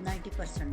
90%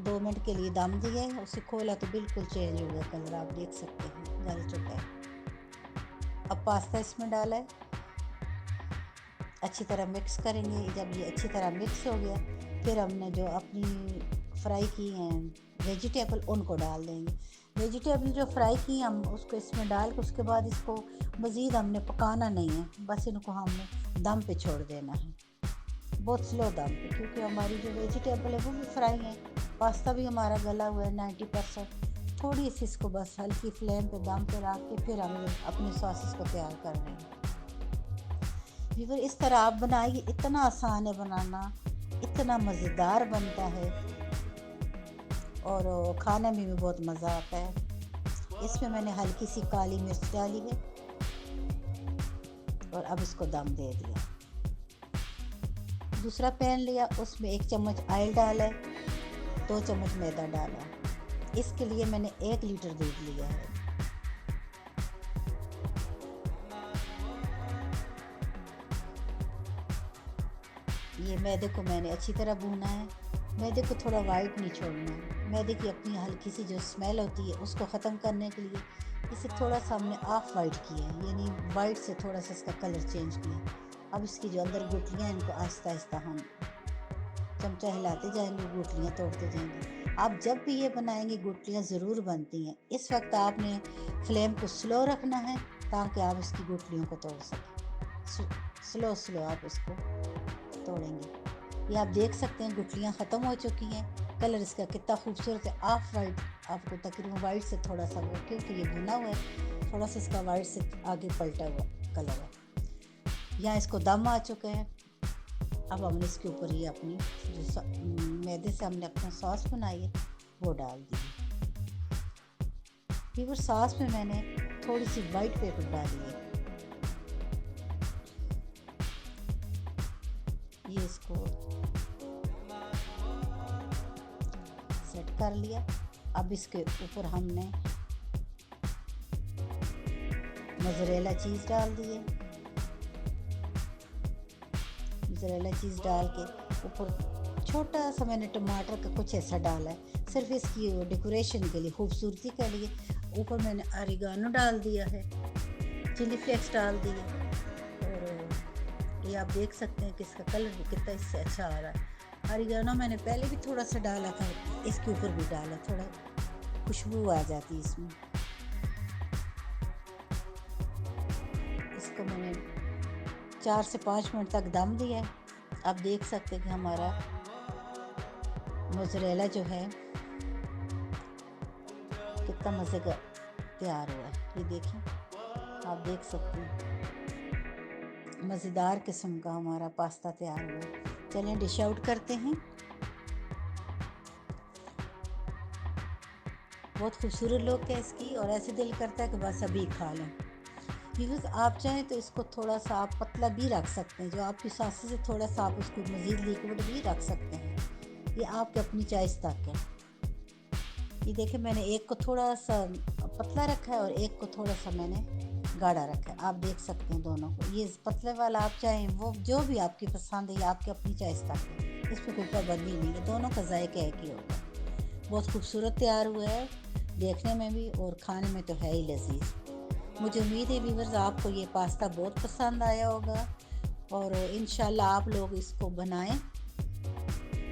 2 minute के लिए दम दिया है, उसे खोला तो बिल्कुल चेंज हो गया कलर, आप देख सकते हैं गल चुका है। अब पास्ता इसमें डाला है, अच्छी तरह मिक्स करेंगे। जब ये अच्छी तरह मिक्स हो गया फिर हमने जो अपनी फ्राई की हैं वेजिटेबल उनको डाल देंगे। वेजिटेबल जो फ्राई की हम उसको इसमें डाल के उसके बाद इसको मज़ीद हमने पकाना नहीं है, बस इनको हमने दम पे छोड़ देना है, बहुत स्लो दम पे, क्योंकि हमारी जो वेजिटेबल है वो भी फ्राई है, पास्ता भी हमारा गला हुआ है 90%। थोड़ी सी इसको बस हल्की फ्लेम पे दम पे रख के फिर हम अपने सॉसेस को तैयार कर रहे हैं। व्यूअर इस तरह आप बनाइए, इतना आसान है बनाना, इतना मज़ेदार बनता है और खाने में भी बहुत मज़ा आता है। इसमें मैंने हल्की सी काली मिर्च डाली है और अब इसको दम दे दिया। दूसरा पैन लिया, उसमें 1 चम्मच ऑयल डाला है, 2 चम्मच मैदा डाला। इसके लिए मैंने 1 लीटर दूध लिया है। ये मैदे को मैंने अच्छी तरह भूना है, मैदे को थोड़ा वाइट नहीं छोड़ना है। मैदे की अपनी हल्की सी जो स्मेल होती है उसको ख़त्म करने के लिए इसे थोड़ा सा हमने ऑफ वाइट किया है, यानी वाइट से थोड़ा सा इसका कलर चेंज किया। अब इसकी जो अंदर गुठलियाँ हैं इनको आहिस्ता आहिस्ता हम चमचा हिलाते जाएंगे, गुठलियाँ तोड़ते जाएंगे। आप जब भी ये बनाएंगे गुठलियाँ ज़रूर बनती हैं। इस वक्त आपने फ्लेम को स्लो रखना है ताकि आप इसकी गुठलियों को तोड़ सकें। स्लो आप इसको तोड़ेंगे। ये आप देख सकते हैं गुठलियाँ ख़त्म हो चुकी हैं। कलर इसका कितना खूबसूरत है, ऑफ वाइट, आपको तकरीबन वाइट से थोड़ा सा, क्योंकि ये भुना हुआ है, थोड़ा सा इसका वाइट से आगे पलटा हुआ कलर है। यहाँ इसको दम आ चुका है। अब हमने इसके ऊपर ये अपनी जो मैदे से हमने अपना सॉस बनाई है वो डाल दी। फिर सॉस में मैंने थोड़ी सी वाइट पेपर डाली है। ये इसको सेट कर लिया। अब इसके ऊपर हमने मोज़रेला चीज़ डाल दी है। मोज़रेला चीज़ डाल के ऊपर छोटा सा मैंने टमाटर का कुछ ऐसा डाला है, सिर्फ इसकी डेकोरेशन के लिए, खूबसूरती के लिए। ऊपर मैंने ऑरिगानो डाल दिया है, चिली फ्लेक्स डाल दिए और ये आप देख सकते हैं कि इसका कलर भी कितना इससे अच्छा आ रहा है। ऑरिगानो मैंने पहले भी थोड़ा सा डाला था, इसके ऊपर भी डाला, थोड़ा खुशबू आ जाती है इसमें। इसको मैंने 4 से 5 मिनट तक दम दिया है। आप देख सकते हैं कि हमारा मोज़रेला जो है कितना मज़े का तैयार हुआ है। ये देखें, आप देख सकते हैं मज़ेदार किस्म का हमारा पास्ता तैयार हुआ है। चलें डिश आउट करते हैं। बहुत खूबसूरत लुक है इसकी और ऐसे दिल करता है कि बस अभी खा लें। व्यूअर्स आप चाहें तो इसको थोड़ा सा आप पतला भी रख सकते हैं, जो आपकी सॉसेस से थोड़ा सा आप उसको मज़ीद लिक्विड भी रख सकते हैं। ये आपकी अपनी चॉइस तक है। ये देखें, मैंने एक को थोड़ा सा पतला रखा है और एक को थोड़ा सा मैंने गाढ़ा रखा है। आप देख सकते हैं दोनों को। ये पतले वाला आप चाहें वो जो भी आपकी पसंद है, ये आपकी अपनी चॉइस तक है, इसमें कोई पाबंदी नहीं है। दोनों का जायका एक ही होगा। बहुत खूबसूरत तैयार हुआ है देखने में भी और खाने में तो है ही लजीज। मुझे उम्मीद है व्यूअर्स आपको ये पास्ता बहुत पसंद आया होगा और इंशाल्लाह आप लोग इसको बनाएं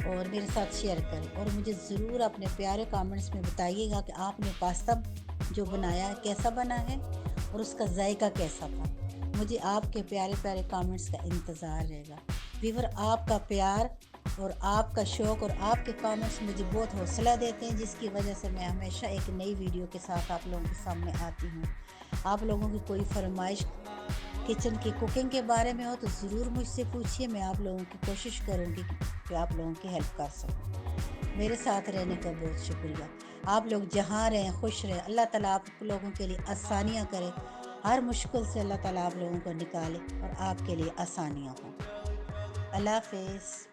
और मेरे साथ शेयर करें और मुझे ज़रूर अपने प्यारे कमेंट्स में बताइएगा कि आपने पास्ता जो बनाया है कैसा बना है और उसका जायका कैसा था। मुझे आपके प्यारे प्यारे कमेंट्स का इंतज़ार रहेगा। व्यूअर आपका प्यार और आपका शौक़ और आपके कमेंट्स मुझे बहुत हौसला देते हैं, जिसकी वजह से मैं हमेशा एक नई वीडियो के साथ आप लोगों के सामने आती हूँ। आप लोगों की कोई फरमाइश किचन की कुकिंग के बारे में हो तो ज़रूर मुझसे पूछिए। मैं आप लोगों की कोशिश करूँगी कि आप लोगों की हेल्प कर सकूँ। मेरे साथ रहने का बहुत शुक्रिया। आप लोग जहाँ रहें खुश रहें। अल्लाह ताला आप लोगों के लिए आसानियाँ करे, हर मुश्किल से अल्लाह ताला आप लोगों को निकाले और आपके लिए आसानियाँ हों। अल्लाह हाफ़िज़।